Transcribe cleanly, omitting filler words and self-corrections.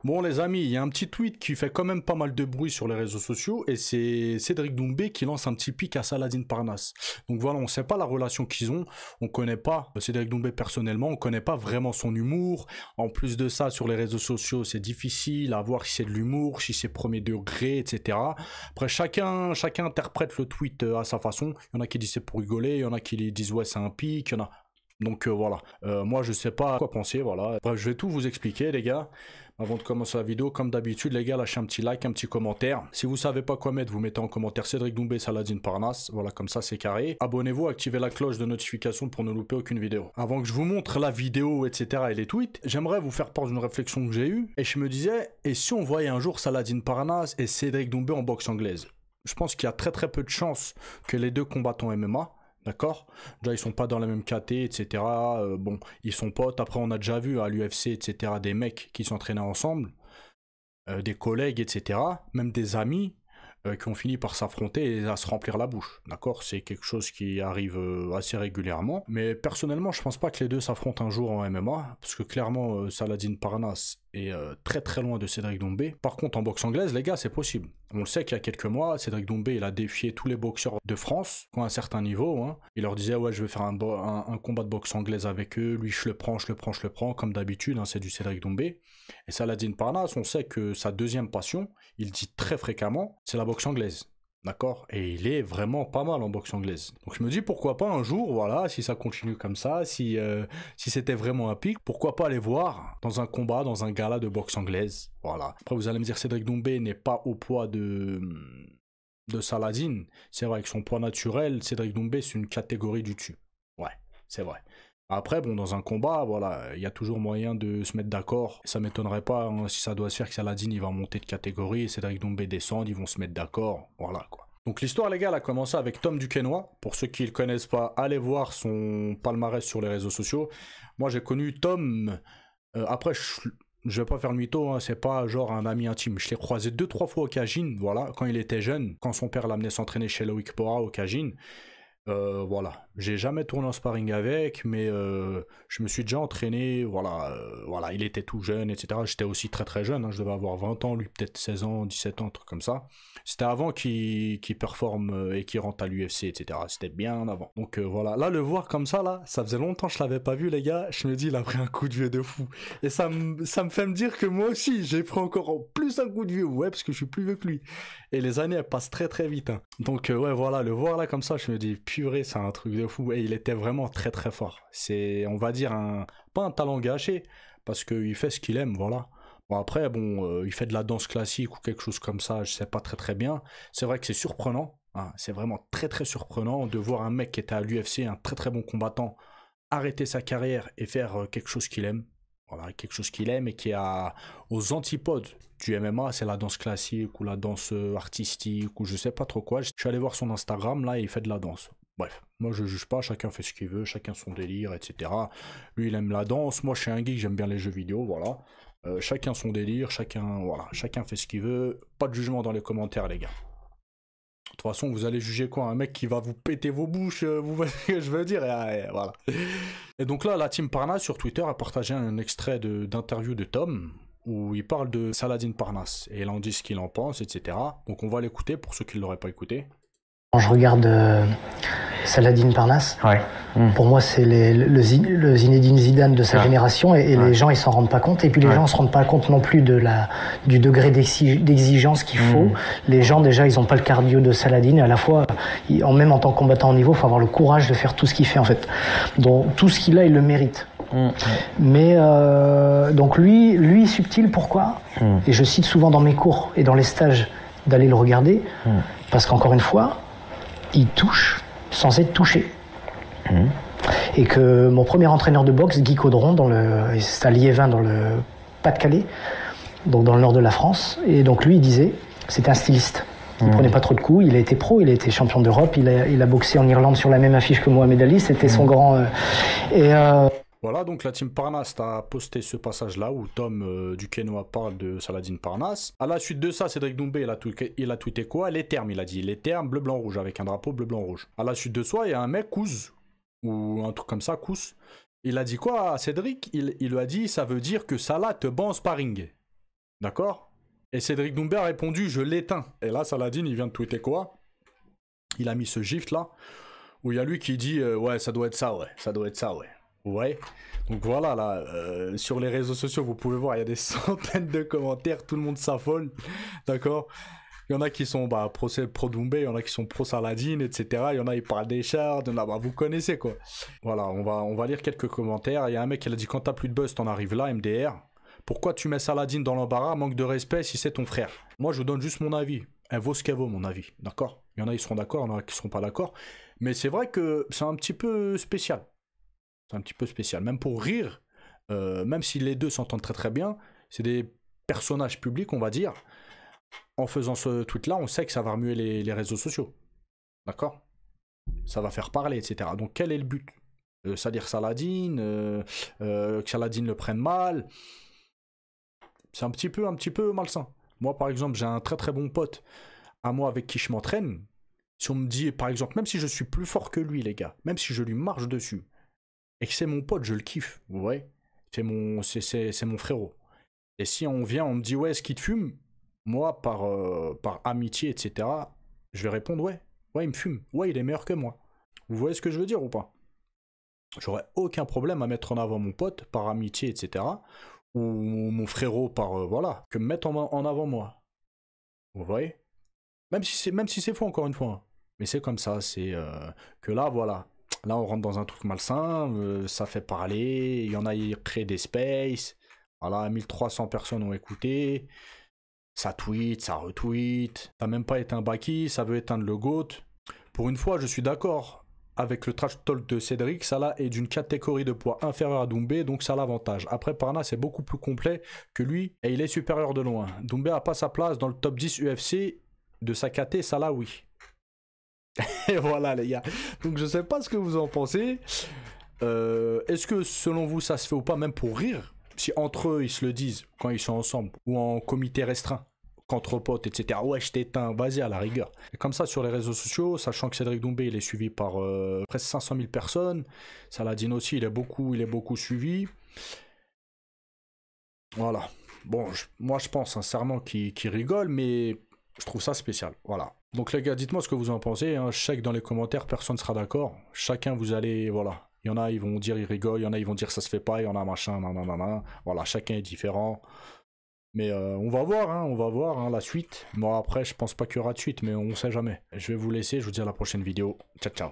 Bon les amis, il y a un petit tweet qui fait quand même pas mal de bruit sur les réseaux sociaux et c'est Cédric Doumbé qui lance un petit pic à Saladin Parnasse. Donc voilà, on ne sait pas la relation qu'ils ont, on connaît pas Cédric Doumbé personnellement, on connaît pas vraiment son humour. En plus de ça, sur les réseaux sociaux, c'est difficile à voir si c'est de l'humour, si c'est premier degré, etc. Après, chacun interprète le tweet à sa façon. Il y en a qui disent c'est pour rigoler, il y en a qui disent ouais c'est un pic, il y en a... Donc voilà, moi je sais pas quoi penser, voilà. Bref, je vais tout vous expliquer les gars. Avant de commencer la vidéo, comme d'habitude les gars, lâchez un petit like, un petit commentaire. Si vous savez pas quoi mettre, vous mettez en commentaire Cédric Doumbé, Saladin Parnasse. Voilà, comme ça c'est carré. Abonnez-vous, activez la cloche de notification pour ne louper aucune vidéo. Avant que je vous montre la vidéo, etc. et les tweets, j'aimerais vous faire part d'une réflexion que j'ai eue. Et je me disais, et si on voyait un jour Saladin Parnasse et Cédric Doumbé en boxe anglaise? Je pense qu'il y a très peu de chances que les deux combattent en MMA. D'accord? Déjà, ils sont pas dans la même caté, etc. Bon, ils sont potes. Après, on a déjà vu à l'UFC, etc., des mecs qui s'entraînaient ensemble, des collègues, etc., même des amis qui ont fini par s'affronter et à se remplir la bouche. D'accord? C'est quelque chose qui arrive assez régulièrement. Mais personnellement, je pense pas que les deux s'affrontent un jour en MMA, parce que clairement, Saladin Parnasse est très loin de Cédric Doumbé. Par contre, en boxe anglaise, les gars, c'est possible. On le sait qu'il y a quelques mois, Cédric Doumbé, il a défié tous les boxeurs de France, qui ont un certain niveau. Hein. Il leur disait, ouais, je vais faire un combat de boxe anglaise avec eux. Lui, je le prends, comme d'habitude. Hein, c'est du Cédric Doumbé. Et Saladin Parnasse, on sait que sa deuxième passion, il dit très fréquemment, c'est la boxe anglaise. D'accord? Et il est vraiment pas mal en boxe anglaise. Donc je me dis pourquoi pas un jour, voilà, si ça continue comme ça, si c'était vraiment un pic, pourquoi pas aller voir dans un combat, dans un gala de boxe anglaise. Voilà. Après vous allez me dire Cédric Doumbé n'est pas au poids de Saladin. C'est vrai que son poids naturel, Cédric Doumbé, c'est une catégorie du dessus. Ouais, c'est vrai. Après, bon, dans un combat, voilà, il y a toujours moyen de se mettre d'accord. Ça m'étonnerait pas, hein, si ça doit se faire, que Saladin, il va monter de catégorie, et Cédric Doumbé descend, ils vont se mettre d'accord, voilà, quoi. Donc l'histoire, les gars, elle a commencé avec Tom Duquesnoy. Pour ceux qui ne le connaissent pas, allez voir son palmarès sur les réseaux sociaux. Moi, j'ai connu Tom, après, je vais pas faire le mytho, hein, c'est pas genre un ami intime. Je l'ai croisé 2-3 fois au Cagine, voilà, quand il était jeune, quand son père l'amenait s'entraîner chez Loïc Pora au Cagine. Voilà, j'ai jamais tourné en sparring avec, mais je me suis déjà entraîné, voilà, voilà, il était tout jeune, etc. J'étais aussi très jeune, hein, je devais avoir 20 ans, lui peut-être 16 ans, 17 ans, un truc comme ça. C'était avant qu'il performe et qu'il rentre à l'UFC, etc. C'était bien avant. Donc voilà, là, le voir comme ça, là, ça faisait longtemps que je l'avais pas vu, les gars. Je me dis, il a pris un coup de vieux de fou. Et ça me fait me dire que moi aussi, j'ai pris encore plus un coup de vieux, ouais, parce que je suis plus vieux que lui. Et les années, elles passent très vite. Hein. Donc ouais, voilà, le voir là comme ça, je me dis, purée, c'est un truc de fou. Et il était vraiment très fort. C'est, on va dire, pas un talent gâché, parce qu'il fait ce qu'il aime, voilà. Bon après, bon, il fait de la danse classique ou quelque chose comme ça, je sais pas très bien. C'est vrai que c'est surprenant, hein, c'est vraiment très surprenant de voir un mec qui était à l'UFC, un très bon combattant, arrêter sa carrière et faire quelque chose qu'il aime. Voilà, quelque chose qu'il aime et qui est aux antipodes du MMA, c'est la danse classique ou la danse artistique ou je sais pas trop quoi. Je suis allé voir son Instagram là et il fait de la danse. Bref, moi je juge pas, chacun fait ce qu'il veut, chacun son délire, etc. Lui il aime la danse, moi je suis un geek, j'aime bien les jeux vidéo, voilà. Chacun son délire, voilà, chacun fait ce qu'il veut. Pas de jugement dans les commentaires les gars. De toute façon, vous allez juger quoi? Un mec qui va vous péter vos bouches, vous voyez ce que je veux dire? Et voilà. Et donc là, la team Parnasse sur Twitter a partagé un extrait d'interview de Tom où il parle de Saladin Parnasse et il en dit ce qu'il en pense, etc. Donc on va l'écouter pour ceux qui ne l'auraient pas écouté. Quand je regarde Saladin Parnasse, ouais. Pour moi c'est le Zinedine Zidane de sa génération et les gens ils s'en rendent pas compte et puis les gens ne se rendent pas compte non plus du degré d'exigence qu'il faut. Les gens déjà ils ont pas le cardio de Saladin et à la fois même en tant que combattant au niveau il faut avoir le courage de faire tout ce qu'il fait en fait. Donc tout ce qu'il a il le mérite. Mais donc lui subtil pourquoi et je cite souvent dans mes cours et dans les stages d'aller le regarder parce qu'encore une fois il touche sans être touché. Et que mon premier entraîneur de boxe, Guy Caudron, c'est à Liévin dans le Pas-de-Calais, donc dans le nord de la France, et donc lui il disait, c'était un styliste. Il prenait pas trop de coups, il a été pro, il a été champion d'Europe, il a boxé en Irlande sur la même affiche que Mohamed Ali, c'était son grand... Voilà, donc la team Parnasse a posté ce passage-là où Tom Duquesnoy parle de Saladin Parnasse. À la suite de ça, Cédric Doumbé, il a tweeté quoi? Les termes, il a dit. Les termes bleu, blanc, rouge, avec un drapeau bleu, blanc, rouge. À la suite de ça, il y a un mec, Kouz, ou un truc comme ça, Kouz. Il a dit quoi à Cédric? Il lui a dit, ça veut dire que Salah te bat en sparring. D'accord? Et Cédric Doumbé a répondu, je l'éteins. Et là, Saladin, il vient de tweeter quoi? Il a mis ce gif là, où il y a lui qui dit, ouais, ça doit être ça, ouais, ça doit être ça, ouais. Ouais. Donc voilà, là, sur les réseaux sociaux, vous pouvez voir, il y a des centaines de commentaires, tout le monde s'affole, d'accord? Il y en a qui sont pro Doumbé, il y en a qui sont pro Saladin, etc. Il y en a qui parlent des charts, il y en a, vous connaissez quoi. Voilà, on va lire quelques commentaires. Il y a un mec qui a dit, quand t'as plus de buzz, t'en arrives là, MDR. Pourquoi tu mets Saladin dans l'embarras? Manque de respect si c'est ton frère. Moi, je vous donne juste mon avis. Elle vaut ce qu'elle vaut, mon avis, d'accord? Il y en a qui seront d'accord, il y en a qui seront pas d'accord. Mais c'est vrai que c'est un petit peu spécial. C'est un petit peu spécial. Même pour rire, même si les deux s'entendent très très bien, c'est des personnages publics, on va dire. En faisant ce tweet-là, on sait que ça va remuer les réseaux sociaux. D'accord? Ça va faire parler, etc. Donc quel est le but? C'est-à-dire Saladin, que Saladin le prenne mal. C'est un petit peu malsain. Moi, par exemple, j'ai un très très bon pote à moi avec qui je m'entraîne. Si on me dit, par exemple, même si je suis plus fort que lui, les gars, même si je lui marche dessus, et que c'est mon pote, je le kiffe, vous voyez? C'est mon frérot. Et si on vient, on me dit, ouais, est-ce qu'il te fume? Moi, par amitié, etc., je vais répondre, ouais, il me fume. Ouais, il est meilleur que moi. Vous voyez ce que je veux dire ou pas? J'aurais aucun problème à mettre en avant mon pote par amitié, etc., ou mon frérot par, voilà, que me mettre en avant moi. Vous voyez? Même si c'est faux, encore une fois. Hein. Mais c'est comme ça, c'est que là, voilà. Là, on rentre dans un truc malsain, ça fait parler, il y en a qui créent des spaces. Voilà, 1300 personnes ont écouté. Ça tweet, ça retweet. Ça n'a même pas éteint Baki, ça veut éteindre le GOAT. Pour une fois, je suis d'accord avec le trash talk de Cédric. Salah est d'une catégorie de poids inférieure à Doumbé, donc ça l'avantage. Après, Parnasse est beaucoup plus complet que lui et il est supérieur de loin. Doumbé n'a pas sa place dans le top 10 UFC de sa KT, Salah, oui. Et voilà, les gars. Donc, je sais pas ce que vous en pensez. Est-ce que, selon vous, ça se fait ou pas, même pour rire? Si entre eux, ils se le disent quand ils sont ensemble, ou en comité restreint, qu'entre potes, etc. Ouais, je t'éteins, vas-y, à la rigueur. Et comme ça, sur les réseaux sociaux, sachant que Cédric Doumbé, il est suivi par presque 500 000 personnes. Saladin aussi, il est beaucoup suivi. Voilà. Bon, moi, je pense sincèrement qu'il rigole, mais je trouve ça spécial. Voilà. Donc les gars, dites-moi ce que vous en pensez. Hein. Je sais que dans les commentaires, personne ne sera d'accord. Chacun, vous allez... Voilà. Il y en a, ils vont dire, ils rigolent. Il y en a, ils vont dire, ça se fait pas. Il y en a, machin, nanana. Voilà, chacun est différent. Mais on va voir, hein, la suite. Moi, après, je pense pas qu'il y aura de suite, mais on sait jamais. Je vais vous laisser. Je vous dis à la prochaine vidéo. Ciao, ciao.